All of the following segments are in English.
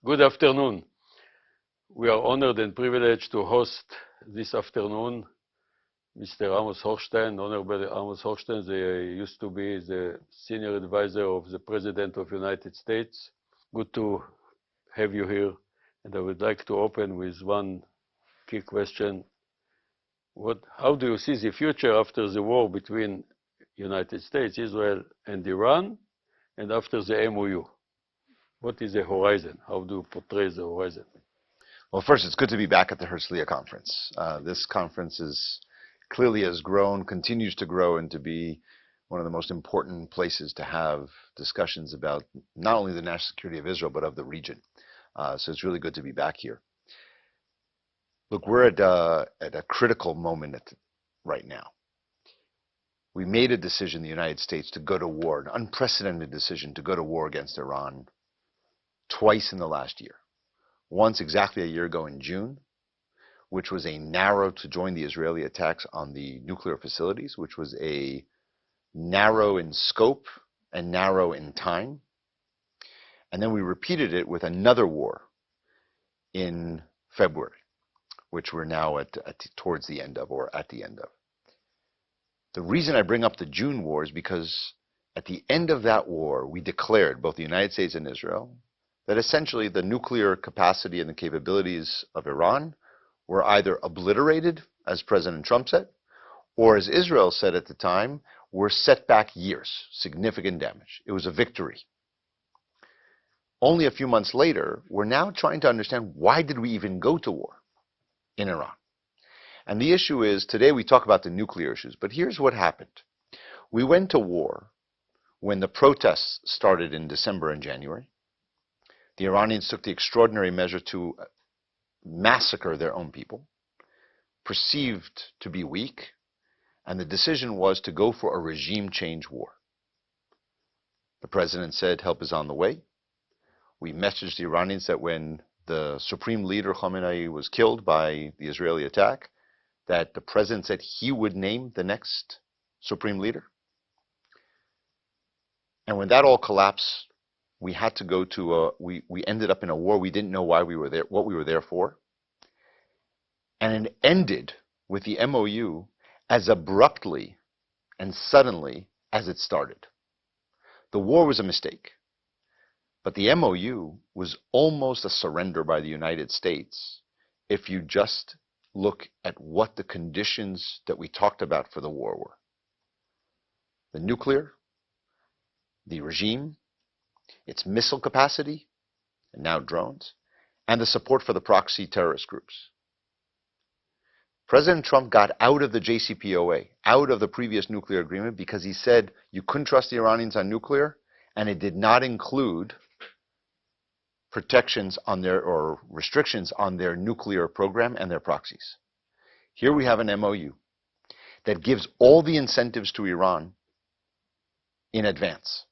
Good afternoon. We are honored and privileged to host this afternoon Mr. Amos Hochstein. Honorable Amos Hochstein, they used to be the senior advisor of the President of the United States. Good to have you here. And I would like to open with one key question. How do you see the future after the war between United States, Israel, and Iran, and after the MOU? What is the horizon? How do you portray the horizon? Well, first, it's good to be back at the Herzliya conference. This conference clearly has grown, continues to grow, and to be one of the most important places to have discussions about not only the national security of Israel, but of the region. So it's really good to be back here. Look, we're at a critical moment right now. We made a decision in the United States to go to war, an unprecedented decision to go to war against Iran twice in the last year. Once exactly a year ago in June, which was a narrow to join the Israeli attacks on the nuclear facilities, which was a narrow in scope and narrow in time. And then we repeated it with another war in February, which we're now towards the end of, or at the end of. The reason I bring up the June war is because at the end of that war, we declared, both the United States and Israel, that essentially the nuclear capacity and the capabilities of Iran were either obliterated, as President Trump said, or as Israel said at the time, were set back years, significant damage. It was a victory. Only a few months later, we're now trying to understand, why did we even go to war in Iran? And the issue is, today we talk about the nuclear issues, but here's what happened. We went to war when the protests started in December and January. The Iranians took the extraordinary measure to massacre their own people, perceived to be weak, and the decision was to go for a regime change war. The president said help is on the way. We messaged the Iranians that when the supreme leader Khamenei was killed by the Israeli attack, that the president said he would name the next supreme leader. And when that all collapsed, we had to go to we ended up in a war. We didn't know why we were there, what we were there for. And it ended with the MOU as abruptly and suddenly as it started. The war was a mistake. But the MOU was almost a surrender by the United States if you just look at what the conditions that we talked about for the war were. The nuclear, the regime, its missile capacity, and now drones, and the support for the proxy terrorist groups. President Trump got out of the JCPOA, out of the previous nuclear agreement, because he said you couldn't trust the Iranians on nuclear, and it did not include protections on their, or restrictions on their nuclear program and their proxies. Here we have an MOU that gives all the incentives to Iran in advance.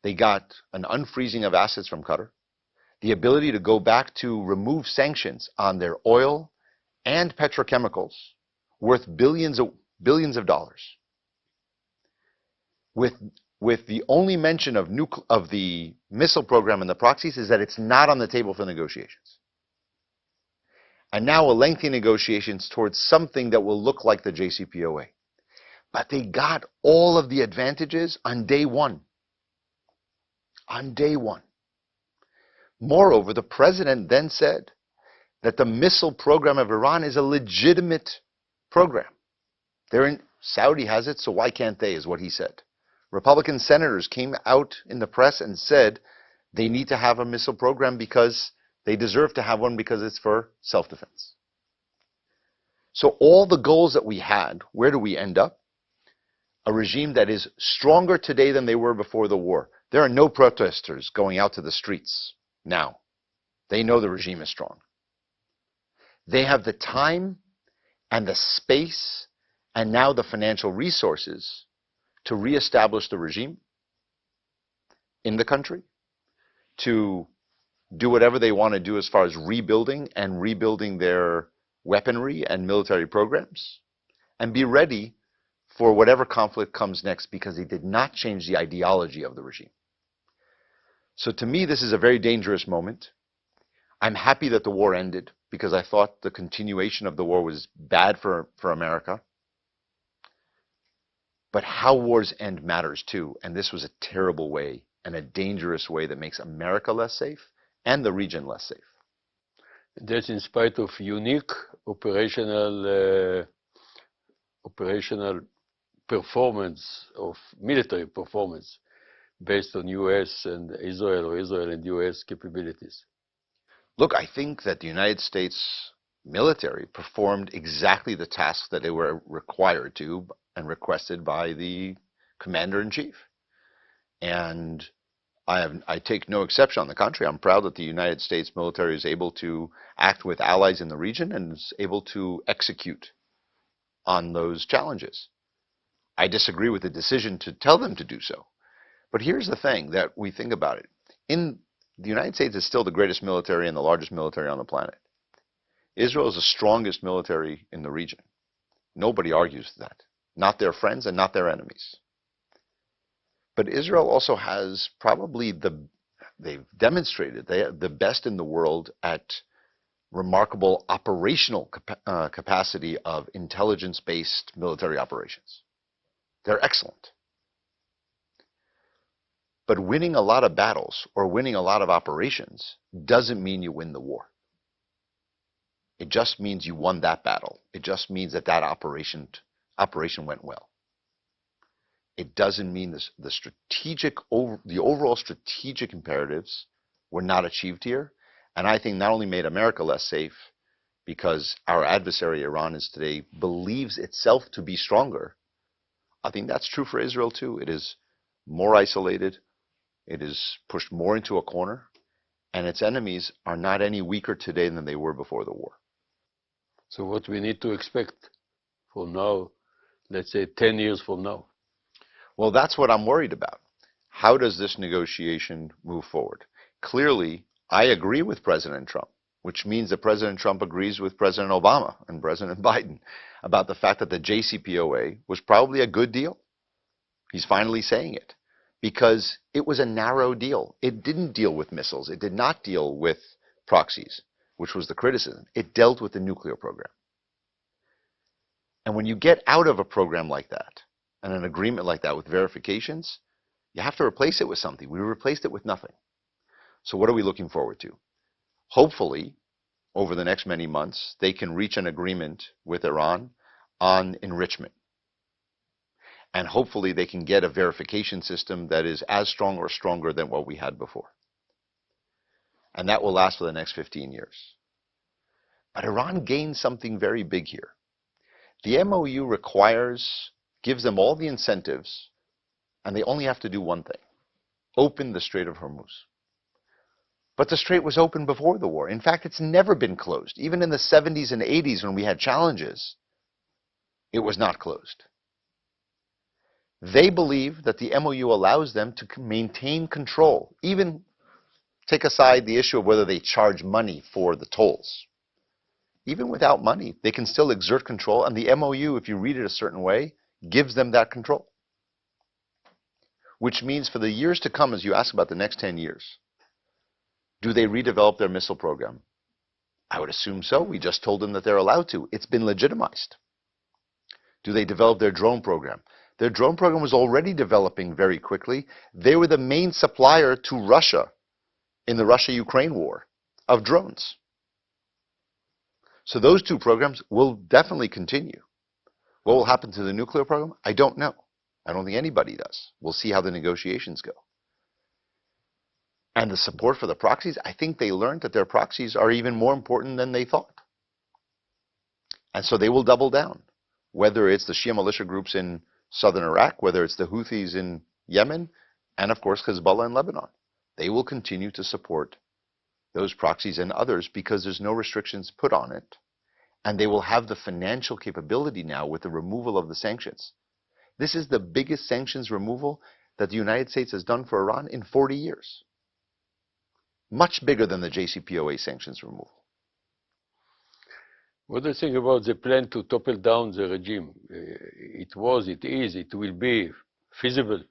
They got an unfreezing of assets from Qatar, the ability to go back to remove sanctions on their oil and petrochemicals worth billions of dollars. With the only mention of the missile program and the proxies is that it's not on the table for negotiations. And now a lengthy negotiations towards something that will look like the JCPOA. But they got all of the advantages on day one. On day one. Moreover, the president then said that the missile program of Iran is a legitimate program. Saudi has it, so why can't they, is what he said. Republican senators came out in the press and said they need to have a missile program because they deserve to have one because it's for self-defense. So all the goals that we had, where do we end up? A regime that is stronger today than they were before the war. There are no protesters going out to the streets now. They know the regime is strong. They have the time and the space and now the financial resources to reestablish the regime in the country, to do whatever they want to do as far as rebuilding their weaponry and military programs, and be ready for whatever conflict comes next, because they did not change the ideology of the regime. So to me, this is a very dangerous moment. I'm happy that the war ended because I thought the continuation of the war was bad for America. But how wars end matters too, and this was a terrible way and a dangerous way that makes America less safe and the region less safe. That's in spite of unique operational performance of military performance based on U.S. and Israel, or Israel and U.S. capabilities. Look, I think that the United States military performed exactly the tasks that they were required to and requested by the commander-in-chief. And I take no exception. On the contrary, I'm proud that the United States military is able to act with allies in the region and is able to execute on those challenges. I disagree with the decision to tell them to do so. But here's the thing that we think about it. The United States is still the greatest military and the largest military on the planet. Israel is the strongest military in the region. Nobody argues that. Not their friends and not their enemies. But Israel also has probably they've demonstrated they are the best in the world at remarkable operational capacity of intelligence-based military operations. They're excellent. But winning a lot of battles or winning a lot of operations doesn't mean you win the war. It just means you won that battle. It just means that operation went well. It doesn't mean the overall strategic imperatives were not achieved here. And I think not only made America less safe, because our adversary Iran today believes itself to be stronger. I think that's true for Israel too. It is more isolated. It is pushed more into a corner, and its enemies are not any weaker today than they were before the war. So what we need to expect for now, let's say 10 years from now? Well, that's what I'm worried about. How does this negotiation move forward? Clearly, I agree with President Trump, which means that President Trump agrees with President Obama and President Biden about the fact that the JCPOA was probably a good deal. He's finally saying it because it was a narrow deal. It didn't deal with missiles. It did not deal with proxies, which was the criticism. It dealt with the nuclear program. And when you get out of a program like that and an agreement like that with verifications, you have to replace it with something. We replaced it with nothing. So what are we looking forward to? Hopefully, over the next many months, they can reach an agreement with Iran on enrichment. And hopefully they can get a verification system that is as strong or stronger than what we had before. And that will last for the next 15 years. But Iran gains something very big here. The MOU gives them all the incentives, and they only have to do one thing: open the Strait of Hormuz. But the strait was open before the war. In fact, it's never been closed. Even in the 70s and 80s when we had challenges, it was not closed. They believe that the MOU allows them to maintain control, even take aside the issue of whether they charge money for the tolls. Even without money, they can still exert control, and the MOU, if you read it a certain way, gives them that control. Which means for the years to come, as you ask about the next 10 years, do they redevelop their missile program? I would assume so. We just told them that they're allowed to. It's been legitimized. Do they develop their drone program? Their drone program was already developing very quickly. They were the main supplier to Russia in the Russia-Ukraine war of drones. So those two programs will definitely continue. What will happen to the nuclear program? I don't know. I don't think anybody does. We'll see how the negotiations go. And the support for the proxies, I think they learned that their proxies are even more important than they thought. And so they will double down, whether it's the Shia militia groups in southern Iraq, whether it's the Houthis in Yemen, and of course Hezbollah in Lebanon. They will continue to support those proxies and others because there's no restrictions put on it. And they will have the financial capability now with the removal of the sanctions. This is the biggest sanctions removal that the United States has done for Iran in 40 years. Much bigger than the JCPOA sanctions removal. What do you think about the plan to topple down the regime? It is, it will be feasible.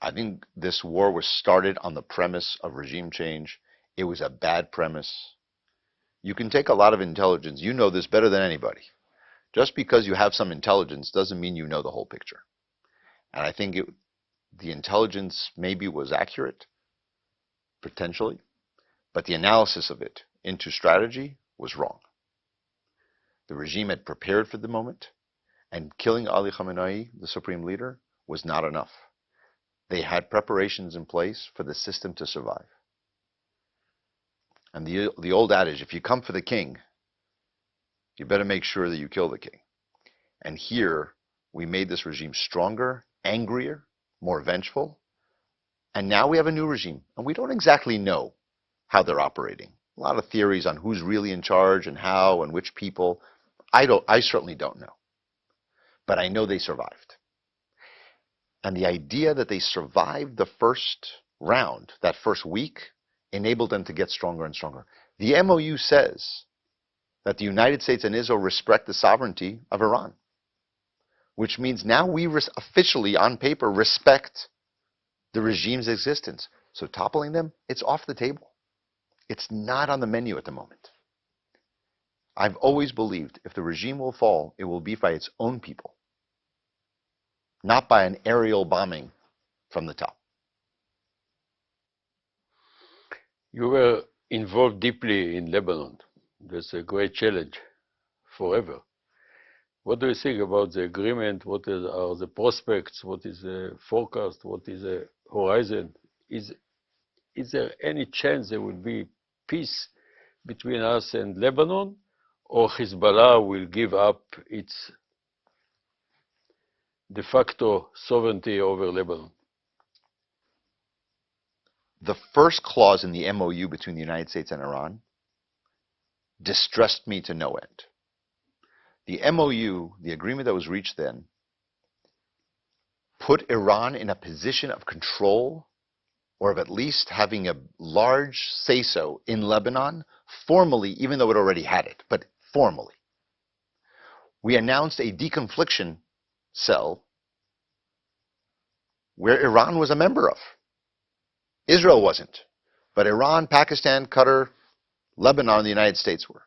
I think this war was started on the premise of regime change. It was a bad premise. You can take a lot of intelligence. You know this better than anybody. Just because you have some intelligence doesn't mean you know the whole picture. And I think the intelligence maybe was accurate, potentially, but the analysis of it into strategy was wrong. The regime had prepared for the moment, and killing Ali Khamenei, the supreme leader, was not enough. They had preparations in place for the system to survive. And the old adage, if you come for the king, you better make sure that you kill the king. And here, we made this regime stronger, angrier, more vengeful. And now we have a new regime. And we don't exactly know how they're operating. A lot of theories on who's really in charge and how and which people. I certainly don't know. But I know they survived. And the idea that they survived the first round, that first week, enabled them to get stronger and stronger. The MOU says that the United States and Israel respect the sovereignty of Iran, which means now we officially, on paper, respect the regime's existence. So toppling them, it's off the table. It's not on the menu at the moment. I've always believed if the regime will fall, it will be by its own people, not by an aerial bombing from the top. You were involved deeply in Lebanon. That's a great challenge forever. What do you think about the agreement? What are the prospects? What is the forecast? What is the horizon? Is there any chance there will be peace between us and Lebanon, or Hezbollah will give up its de facto sovereignty over Lebanon? The first clause in the MOU between the United States and Iran distressed me to no end. The MOU, the agreement that was reached then, put Iran in a position of control, or of at least having a large say-so in Lebanon, formally, even though it already had it, but formally. We announced a deconfliction cell where Iran was a member of. Israel wasn't, but Iran, Pakistan, Qatar, Lebanon, and the United States were.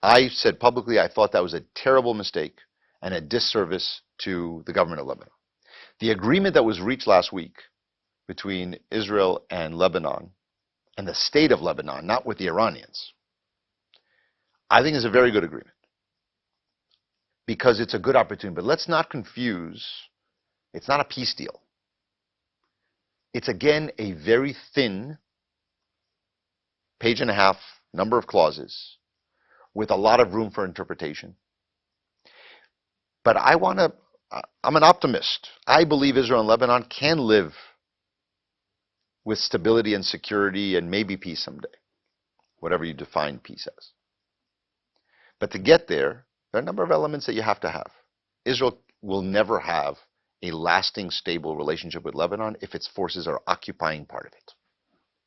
I said publicly I thought that was a terrible mistake and a disservice to the government of Lebanon. The agreement that was reached last week between Israel and Lebanon, and the state of Lebanon, not with the Iranians, I think is a very good agreement because it's a good opportunity. But let's not confuse, it's not a peace deal. It's again a very thin page and a half number of clauses with a lot of room for interpretation. But I'm an optimist. I believe Israel and Lebanon can live with stability and security and maybe peace someday, whatever you define peace as. But to get there, there are a number of elements that you have to have. Israel will never have a lasting, stable relationship with Lebanon if its forces are occupying part of it,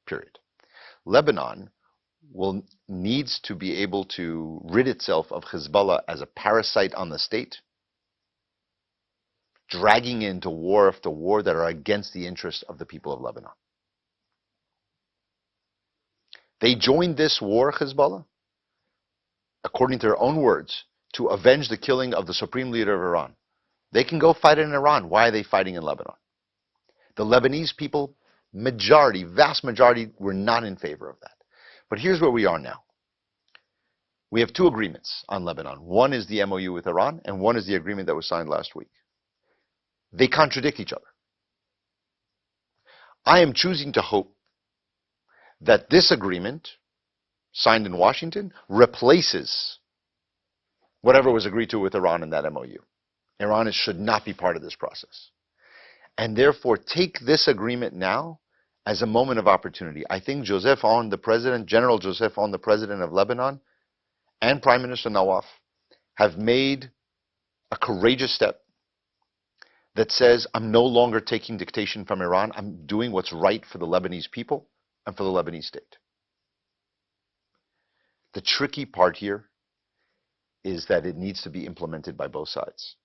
period. Lebanon needs to be able to rid itself of Hezbollah as a parasite on the state, dragging into war after war that are against the interests of the people of Lebanon. They joined this war, Hezbollah, according to their own words, to avenge the killing of the supreme leader of Iran. They can go fight in Iran. Why are they fighting in Lebanon? The Lebanese people, vast majority, were not in favor of that. But here's where we are now. We have two agreements on Lebanon. One is the MOU with Iran, and one is the agreement that was signed last week. They contradict each other. I am choosing to hope that this agreement, signed in Washington, replaces whatever was agreed to with Iran in that MOU. Iran should not be part of this process. And therefore, take this agreement now as a moment of opportunity. I think Joseph Aoun, the president, General Joseph Aoun, the president of Lebanon, and Prime Minister Nawaf have made a courageous step that says, I'm no longer taking dictation from Iran. I'm doing what's right for the Lebanese people and for the Lebanese state. The tricky part here is that it needs to be implemented by both sides.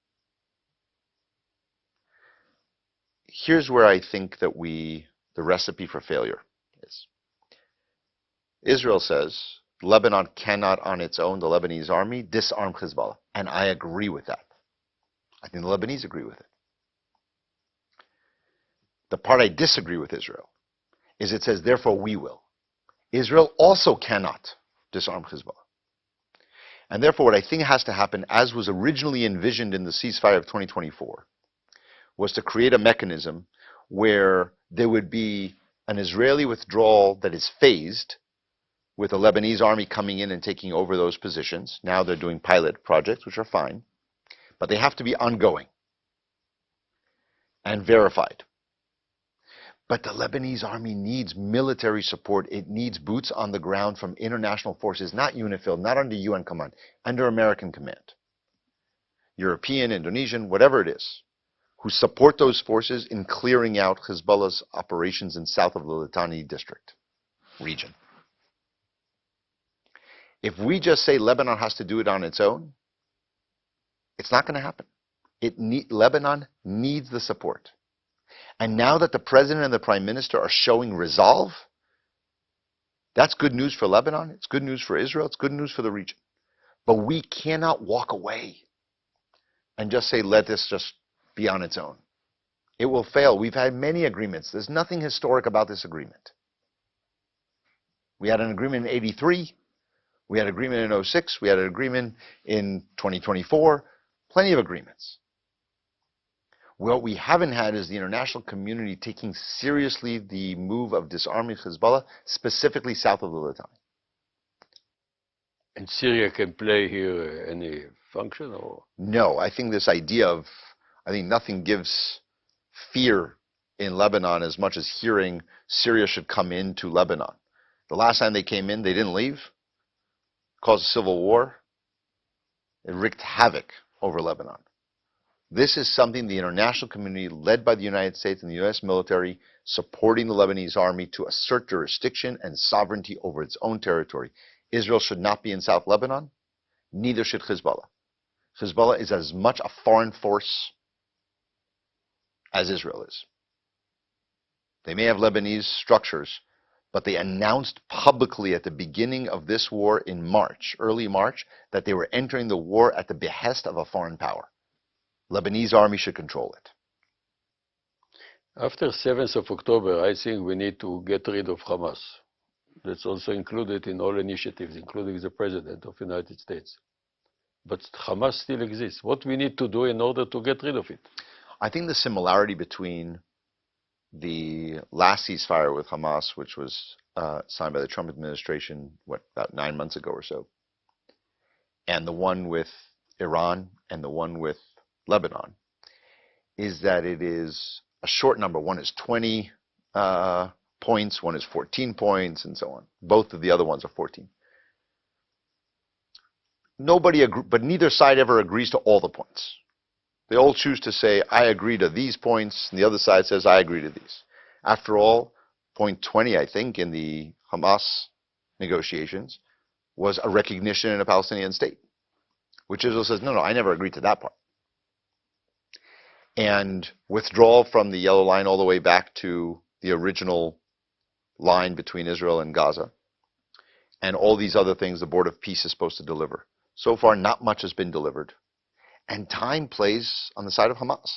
here's where I think that the recipe for failure is. Israel says Lebanon cannot on its own, the Lebanese army, disarm Hezbollah. And I agree with that. I think the Lebanese agree with it. The part I disagree with Israel is it says, therefore we will. Israel also cannot disarm Hezbollah. And therefore what I think has to happen, as was originally envisioned in the ceasefire of 2024, was to create a mechanism where there would be an Israeli withdrawal that is phased, with the Lebanese army coming in and taking over those positions. Now they're doing pilot projects, which are fine, but they have to be ongoing and verified. But the Lebanese army needs military support. It needs boots on the ground from international forces, not UNIFIL, not under UN command, under American command. European, Indonesian, whatever it is, who support those forces in clearing out Hezbollah's operations in south of the Litani district region. If we just say Lebanon has to do it on its own, it's not going to happen. Lebanon needs the support. And now that the president and the prime minister are showing resolve, that's good news for Lebanon, it's good news for Israel, it's good news for the region. But we cannot walk away and just say, let this just be on its own. It will fail. We've had many agreements. There's nothing historic about this agreement. We had an agreement in 83. We had an agreement in 06. We had an agreement in 2024. Plenty of agreements. What we haven't had is the international community taking seriously the move of disarming Hezbollah, specifically south of the Litani. And Syria can play here any function, or? No, I think this idea of, I think nothing gives fear in Lebanon as much as hearing Syria should come into Lebanon. The last time they came in, they didn't leave, caused a civil war. It wreaked havoc over Lebanon. This is something the international community, led by the United States and the U.S. military, supporting the Lebanese army to assert jurisdiction and sovereignty over its own territory. Israel should not be in South Lebanon, neither should Hezbollah. Hezbollah is as much a foreign force as Israel is. They may have Lebanese structures, but they announced publicly at the beginning of this war in March, early March, that they were entering the war at the behest of a foreign power. Lebanese army should control it. After 7th of October, I think we need to get rid of Hamas. That's also included in all initiatives, including the President of the United States. But Hamas still exists. What we need to do in order to get rid of it? I think the similarity between the last ceasefire with Hamas, which was signed by the Trump administration, about 9 months ago or so, and the one with Iran and the one with Lebanon, is that it is a short number. One is 20 points, one is 14 points, and so on. Both of the other ones are 14. But neither side ever agrees to all the points. They all choose to say, I agree to these points, and the other side says, I agree to these. After all, point 20, I think, in the Hamas negotiations was a recognition in a Palestinian state, which Israel says, no, I never agreed to that part. And withdrawal from the yellow line all the way back to the original line between Israel and Gaza, and all these other things the Board of Peace is supposed to deliver. So far, not much has been delivered. And time plays on the side of Hamas.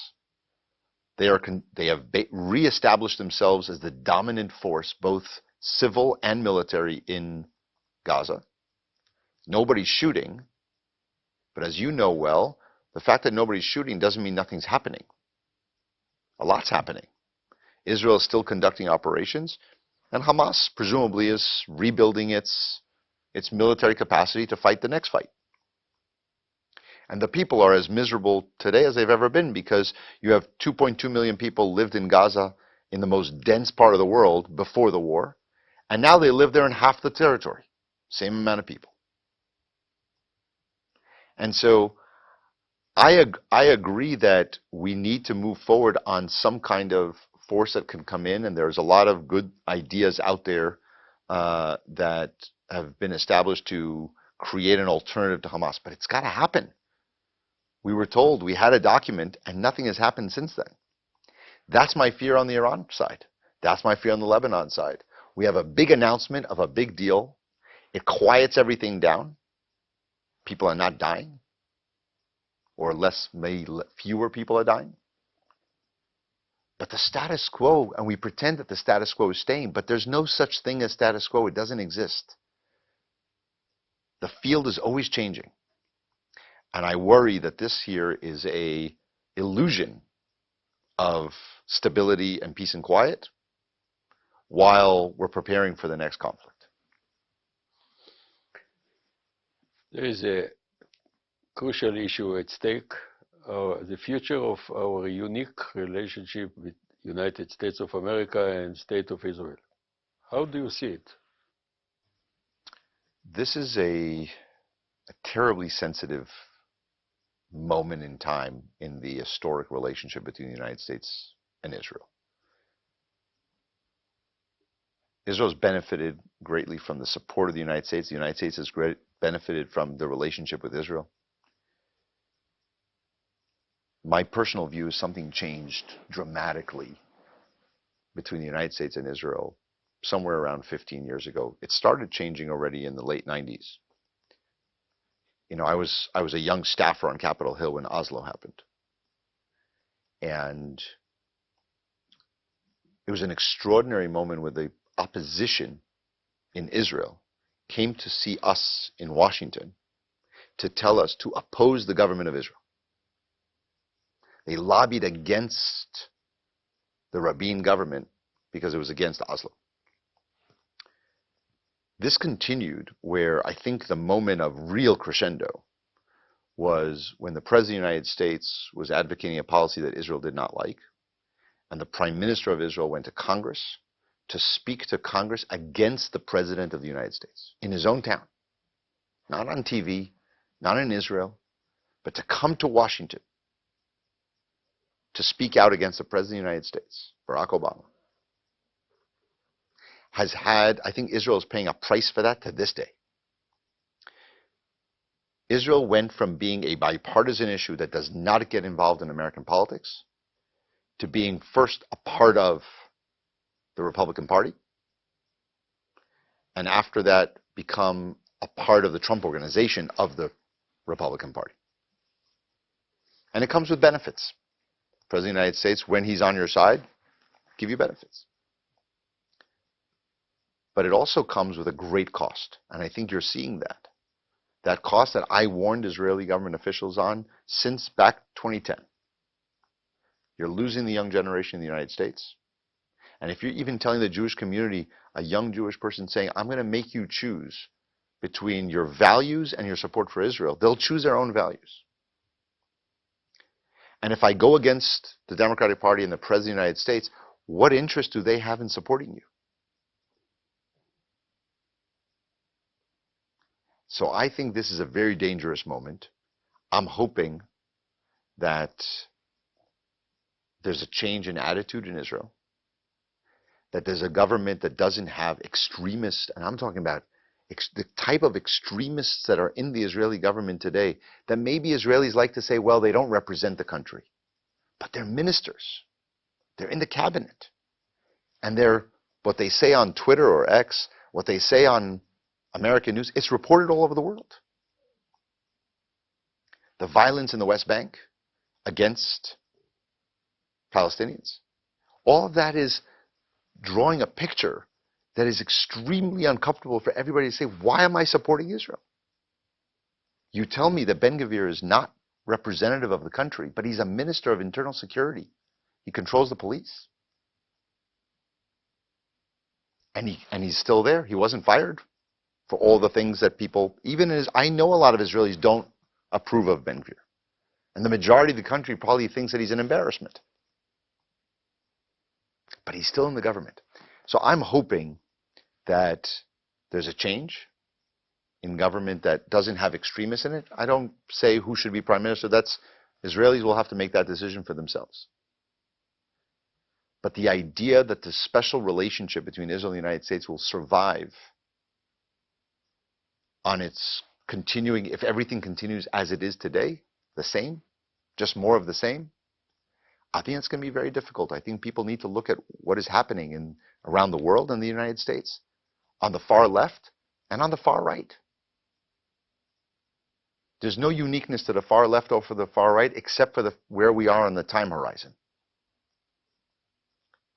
They have reestablished themselves as the dominant force, both civil and military, in Gaza. Nobody's shooting, but as you know well, the fact that nobody's shooting doesn't mean nothing's happening. A lot's happening. Israel is still conducting operations, and Hamas presumably is rebuilding its military capacity to fight the next fight. And the people are as miserable today as they've ever been, because you have 2.2 million people lived in Gaza, in the most dense part of the world, before the war, and now they live there in half the territory. Same amount of people. And so I agree that we need to move forward on some kind of force that can come in, and there's a lot of good ideas out there that have been established to create an alternative to Hamas, but it's got to happen. We were told, we had a document, and nothing has happened since then. That's my fear on the Iran side. That's my fear on the Lebanon side. We have a big announcement of a big deal. It quiets everything down. People are not dying, or maybe fewer people are dying. But the status quo, and we pretend that the status quo is staying, but there's no such thing as status quo. It doesn't exist. The field is always changing. And I worry that this here is an illusion of stability and peace and quiet while we're preparing for the next conflict. There is a crucial issue at stake, the future of our unique relationship with United States of America and State of Israel. How do you see it? This is a terribly sensitive moment in time in the historic relationship between the United States and Israel. Israel's benefited greatly from the support of the United States. The United States has benefited from the relationship with Israel. My personal view is something changed dramatically between the United States and Israel somewhere around 15 years ago. It started changing already in the late 90s. You know, I was a young staffer on Capitol Hill when Oslo happened. And it was an extraordinary moment where the opposition in Israel came to see us in Washington to tell us to oppose the government of Israel. They lobbied against the Rabin government because it was against Oslo. This continued where I think the moment of real crescendo was when the President of the United States was advocating a policy that Israel did not like, and the Prime Minister of Israel went to Congress to speak to Congress against the President of the United States in his own town. Not on TV, not in Israel, but to come to Washington to speak out against the President of the United States, Barack Obama. Has had, I think Israel is paying a price for that to this day. Israel went from being a bipartisan issue that does not get involved in American politics to being first a part of the Republican Party, and after that become a part of the Trump organization of the Republican Party. And it comes with benefits. The President of the United States, when he's on your side, give you benefits. But it also comes with a great cost, and I think you're seeing that. That cost that I warned Israeli government officials on since back 2010. You're losing the young generation in the United States. And if you're even telling the Jewish community, a young Jewish person saying, I'm going to make you choose between your values and your support for Israel, they'll choose their own values. And if I go against the Democratic Party and the President of the United States, what interest do they have in supporting you? So I think this is a very dangerous moment. I'm hoping that there's a change in attitude in Israel, that there's a government that doesn't have extremists, and I'm talking about the type of extremists that are in the Israeli government today, that maybe Israelis like to say, well, they don't represent the country, but they're ministers. They're in the cabinet. And they're, what they say on Twitter or X, what they say on American news, it's reported all over the world. The violence in the West Bank against Palestinians, all of that is drawing a picture that is extremely uncomfortable for everybody to say, why am I supporting Israel? You tell me that Ben-Gvir is not representative of the country, but he's a minister of internal security. He controls the police. And he's still there. He wasn't fired for all the things that people, I know a lot of Israelis don't approve of Ben-Gvir. And the majority of the country probably thinks that he's an embarrassment. But he's still in the government. So I'm hoping that there's a change in government that doesn't have extremists in it. I don't say who should be prime minister. Israelis will have to make that decision for themselves. But the idea that the special relationship between Israel and the United States will survive on its continuing, if everything continues as it is today, the same, just more of the same, I think it's going to be very difficult. I think people need to look at what is happening around the world and the United States, on the far left and on the far right. There's no uniqueness to the far left over the far right except for where we are on the time horizon.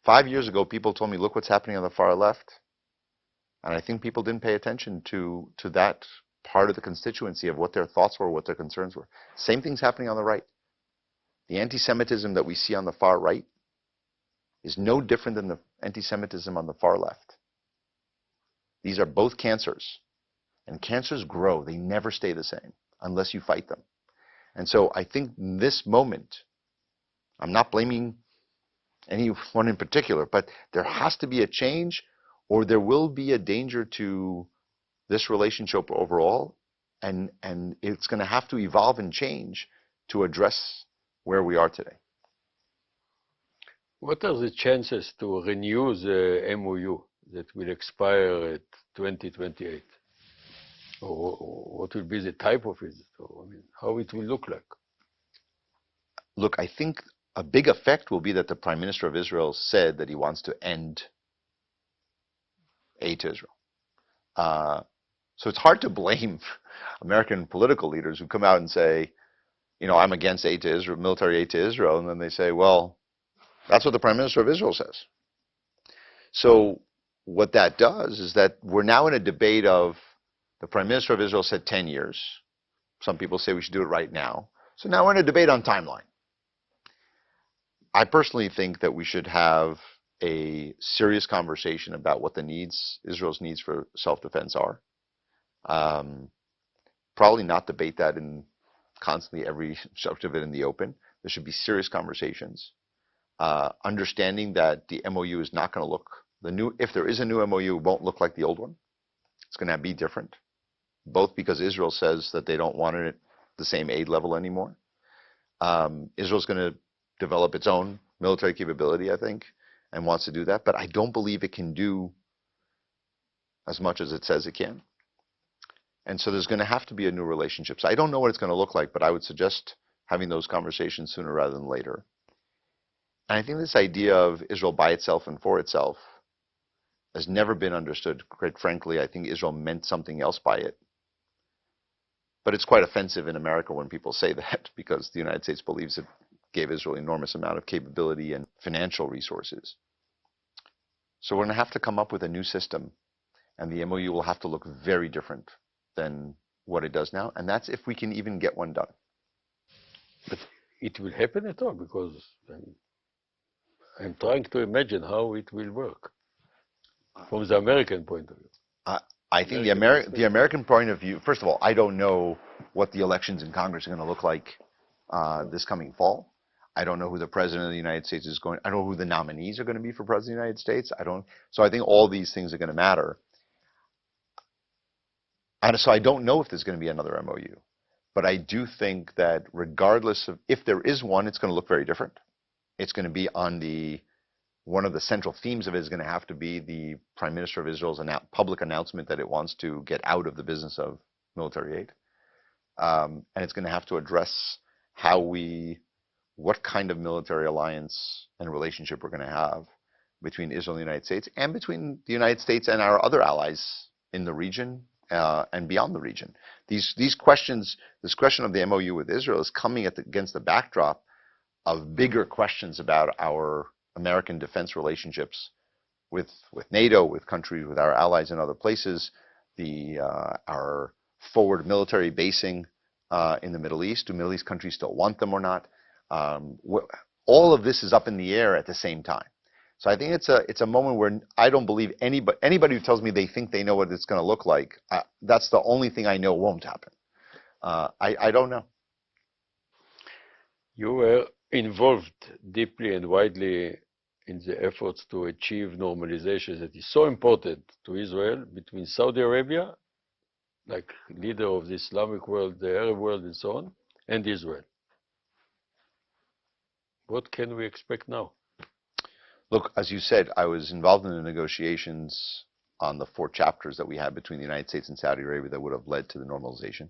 5 years ago, people told me, look what's happening on the far left. And I think people didn't pay attention to that part of the constituency of what their thoughts were, what their concerns were. Same thing's happening on the right. The anti-Semitism that we see on the far right is no different than the anti-Semitism on the far left. These are both cancers. And cancers grow. They never stay the same unless you fight them. And so I think in this moment, I'm not blaming anyone in particular, but there has to be a change, or there will be a danger to this relationship overall, and it's going to have to evolve and change to address where we are today. What are the chances to renew the MOU that will expire at 2028? Or what will be the type of it? Or, I mean, how it will look like? Look, I think a big effect will be that the Prime Minister of Israel said that he wants to end aid to Israel. So it's hard to blame American political leaders who come out and say, you know, I'm against aid to Israel, military aid to Israel, and then they say, well, that's what the Prime Minister of Israel says. So what that does is that we're now in a debate of, the Prime Minister of Israel said 10 years. Some people say we should do it right now. So now we're in a debate on timeline. I personally think that we should have a serious conversation about what Israel's needs for self-defense are. Probably not debate that in constantly every subject of it in the open. There should be serious conversations. Understanding that the MOU is not going to look, if there is a new MOU, it won't look like the old one. It's going to be different, both because Israel says that they don't want it at the same aid level anymore. Israel's going to develop its own military capability, I think, and wants to do that. But I don't believe it can do as much as it says it can. And so there's going to have to be a new relationship. So I don't know what it's going to look like, but I would suggest having those conversations sooner rather than later. And I think this idea of Israel by itself and for itself has never been understood. Quite frankly, I think Israel meant something else by it. But it's quite offensive in America when people say that, because the United States believes it gave Israel an enormous amount of capability and financial resources. So we're going to have to come up with a new system, and the MOU will have to look very different than what it does now, and that's if we can even get one done. But it will happen at all, because I'm trying to imagine how it will work from the American point of view. I think the American point of view, first of all, I don't know what the elections in Congress are going to look like this coming fall. I don't know who the President of the United States is going. I don't know who the nominees are going to be for President of the United States. So I think all these things are going to matter. And so I don't know if there's going to be another MOU. But I do think that regardless of if there is one, it's going to look very different. It's going to be on one of the central themes of it is going to have to be the Prime Minister of Israel's public announcement that it wants to get out of the business of military aid. And it's going to have to address what kind of military alliance and relationship we're going to have between Israel and the United States, and between the United States and our other allies in the region and beyond the region. These questions, this question of the MOU with Israel is coming against the backdrop of bigger questions about our American defense relationships with NATO, with countries, with our allies in other places, our forward military basing in the Middle East. Do Middle East countries still want them or not? All of this is up in the air at the same time. So I think it's a moment where I don't believe anybody who tells me they think they know what it's going to look like. That's the only thing I know won't happen. I don't know. You were involved deeply and widely in the efforts to achieve normalization that is so important to Israel between Saudi Arabia, like leader of the Islamic world, the Arab world, and so on, and Israel. What can we expect now? Look, as you said, I was involved in the negotiations on the 4 chapters that we had between the United States and Saudi Arabia that would have led to the normalization.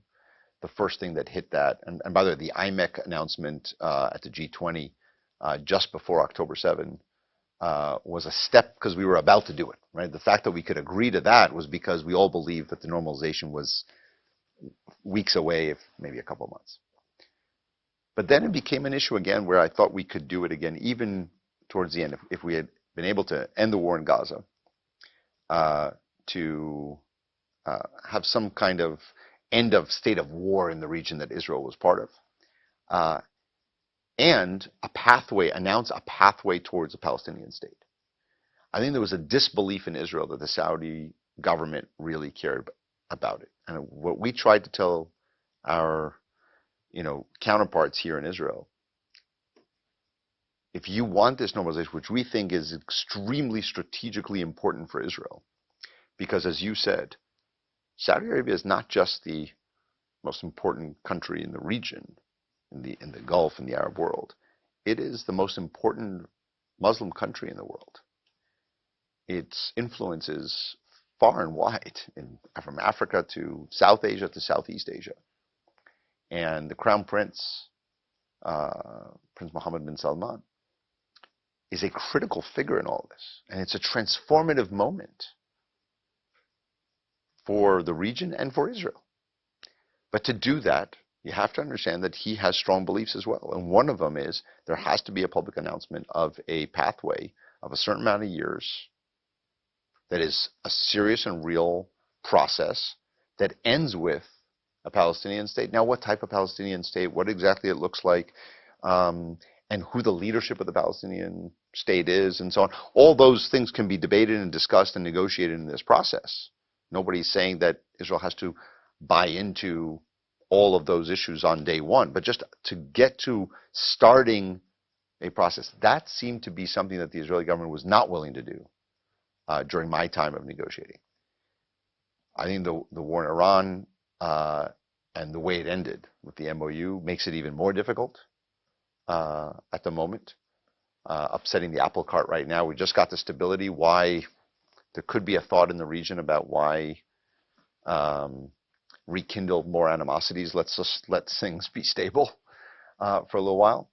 The first thing that hit that, and by the way, the IMEC announcement at the G20 just before October 7 was a step because we were about to do it, right? The fact that we could agree to that was because we all believed that the normalization was weeks away, if maybe a couple months. But then it became an issue again where I thought we could do it again, even towards the end, if we had been able to end the war in Gaza, to have some kind of end of state of war in the region that Israel was part of, and a pathway, announce a pathway towards a Palestinian state. I think there was a disbelief in Israel that the Saudi government really cared about it. And what we tried to tell our counterparts here in Israel, if you want this normalization, which we think is extremely strategically important for Israel, because as you said, Saudi Arabia is not just the most important country in the region, in the Gulf, in the Arab world. It is the most important Muslim country in the world. Its influence is far and wide, from Africa to South Asia to Southeast Asia. And the Crown Prince, Prince Mohammed bin Salman, is a critical figure in all this. And it's a transformative moment for the region and for Israel. But to do that, you have to understand that he has strong beliefs as well. And one of them is there has to be a public announcement of a pathway of a certain amount of years that is a serious and real process that ends with a Palestinian state. Now, what type of Palestinian state, what exactly it looks like, and who the leadership of the Palestinian state is, and so on. All those things can be debated and discussed and negotiated in this process. Nobody's saying that Israel has to buy into all of those issues on day one, but just to get to starting a process. That seemed to be something that the Israeli government was not willing to do during my time of negotiating. I think the war in Iran and the way it ended with the MOU makes it even more difficult at the moment. Upsetting the apple cart right now. We just got the stability. Why there could be a thought in the region about why rekindle more animosities. Let's just let things be stable for a little while.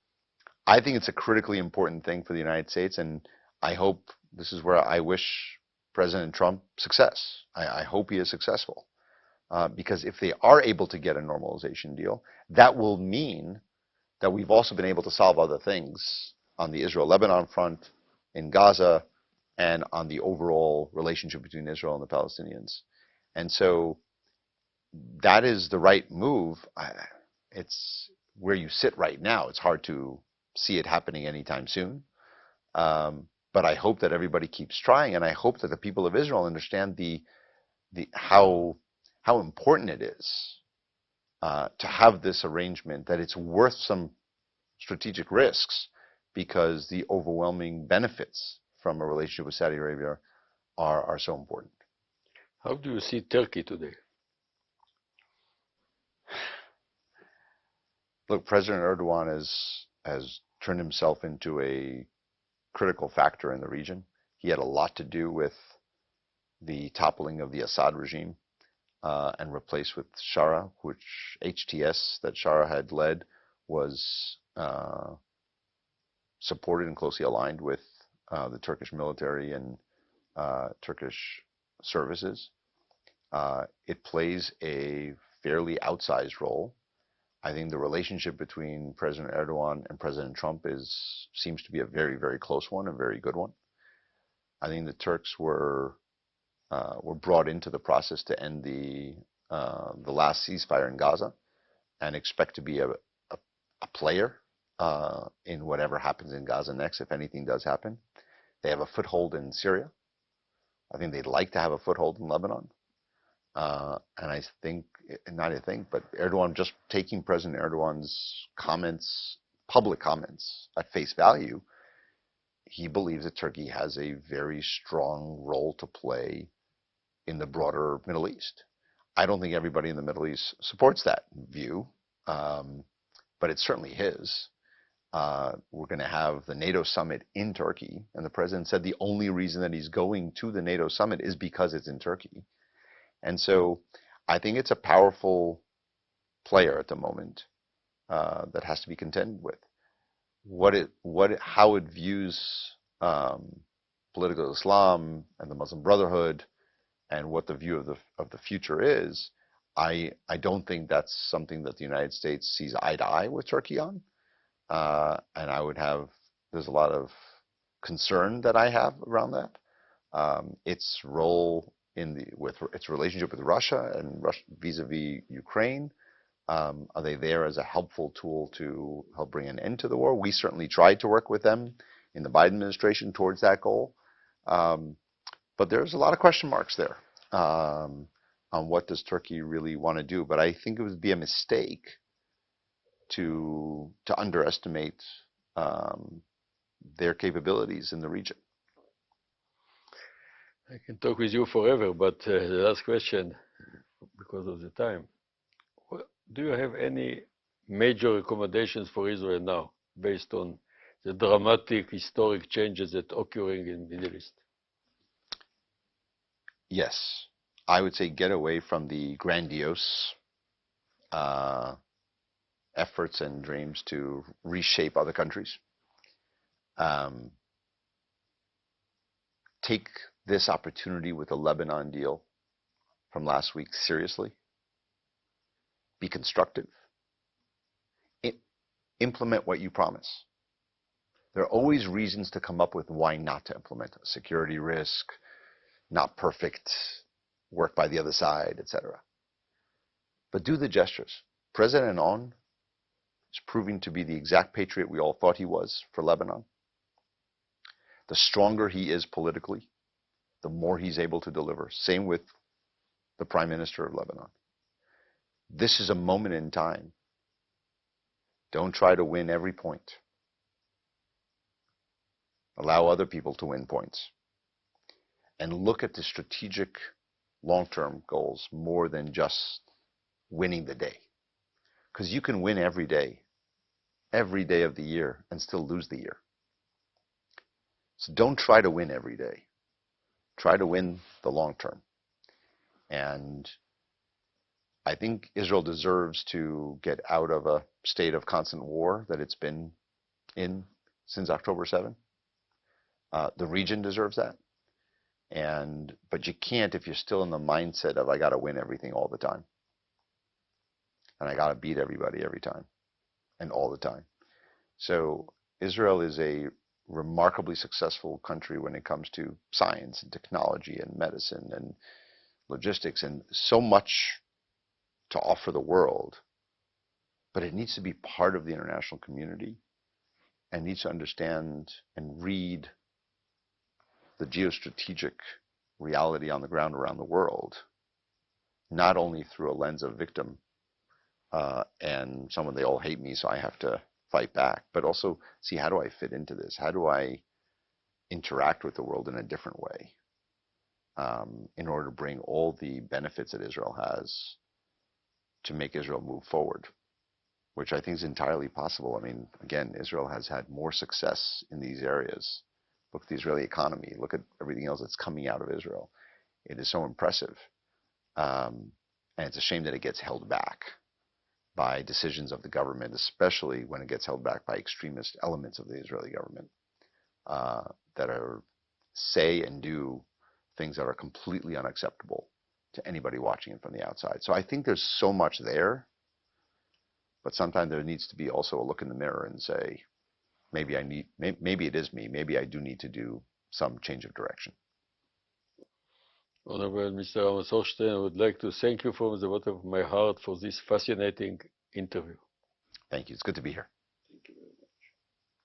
I think it's a critically important thing for the United States, and I hope this is where I wish President Trump success. I hope he is successful. Because if they are able to get a normalization deal, that will mean that we've also been able to solve other things on the Israel-Lebanon front, in Gaza, and on the overall relationship between Israel and the Palestinians. And so that is the right move. It's where you sit right now. It's hard to see it happening anytime soon. But I hope that everybody keeps trying, and I hope that the people of Israel understand how important it is to have this arrangement, that it's worth some strategic risks because the overwhelming benefits from a relationship with Saudi Arabia are so important. How do you see Turkey today? Look, President Erdogan has turned himself into a critical factor in the region. He had a lot to do with the toppling of the Assad regime and replaced with Shara, which HTS that Shara had led was supported and closely aligned with the Turkish military and Turkish services. It plays a fairly outsized role. I think the relationship between President Erdogan and President Trump seems to be a very, very close one, a very good one. I think the Turks were brought into the process to end the last ceasefire in Gaza, and expect to be a player in whatever happens in Gaza next, if anything does happen. They have a foothold in Syria. I think they'd like to have a foothold in Lebanon. And I think, not I think, but Erdogan, just taking President Erdogan's comments, public comments at face value, he believes that Turkey has a very strong role to play in the broader Middle East. I don't think everybody in the Middle East supports that view, but it's certainly his. We're going to have the NATO summit in Turkey, and the president said the only reason that he's going to the NATO summit is because it's in Turkey. And so I think it's a powerful player at the moment that has to be contended with. how it views political Islam and the Muslim Brotherhood and what the view of the future is, I don't think that's something that the United States sees eye to eye with Turkey on. And there's a lot of concern that I have around that. Its role with its relationship with Russia and vis-a-vis Ukraine. Are they there as a helpful tool to help bring an end to the war? We certainly tried to work with them in the Biden administration towards that goal. But there's a lot of question marks there on what does Turkey really want to do. But I think it would be a mistake to underestimate their capabilities in the region. I can talk with you forever, but the last question, because of the time. Do you have any major recommendations for Israel now, based on the dramatic historic changes that are occurring in the Middle East? Yes. I would say get away from the grandiose efforts and dreams to reshape other countries. Take this opportunity with the Lebanon deal from last week seriously. Be constructive. Implement what you promise. There are always reasons to come up with why not to implement. A security risk, not perfect, work by the other side, etc. But do the gestures. President On is proving to be the exact patriot we all thought he was for Lebanon. The stronger he is politically, the more he's able to deliver. Same with the Prime Minister of Lebanon. This is a moment in time. Don't try to win every point. Allow other people to win points. And look at the strategic long-term goals more than just winning the day. Because you can win every day of the year, and still lose the year. So don't try to win every day. Try to win the long term. And I think Israel deserves to get out of a state of constant war that it's been in since October 7. The region deserves that. But you can't if you're still in the mindset of I got to win everything all the time. And I got to beat everybody every time and all the time. So Israel is a remarkably successful country when it comes to science and technology and medicine and logistics, and so much to offer the world. But it needs to be part of the international community and needs to understand and read the geostrategic reality on the ground around the world, not only through a lens of victim and someone, they all hate me, so I have to fight back, but also see, how do I fit into this? How do I interact with the world in a different way in order to bring all the benefits that Israel has to make Israel move forward, which I think is entirely possible. I mean, again, Israel has had more success in these areas. Look at the Israeli economy. Look at everything else that's coming out of Israel. It is so impressive. And it's a shame that it gets held back by decisions of the government, especially when it gets held back by extremist elements of the Israeli government that say and do things that are completely unacceptable to anybody watching it from the outside. So I think there's so much there, but sometimes there needs to be also a look in the mirror and say, maybe it is me. Maybe I do need to do some change of direction. Honorable Mr. Amos Hochstein, I would like to thank you from the bottom of my heart for this fascinating interview. Thank you. It's good to be here.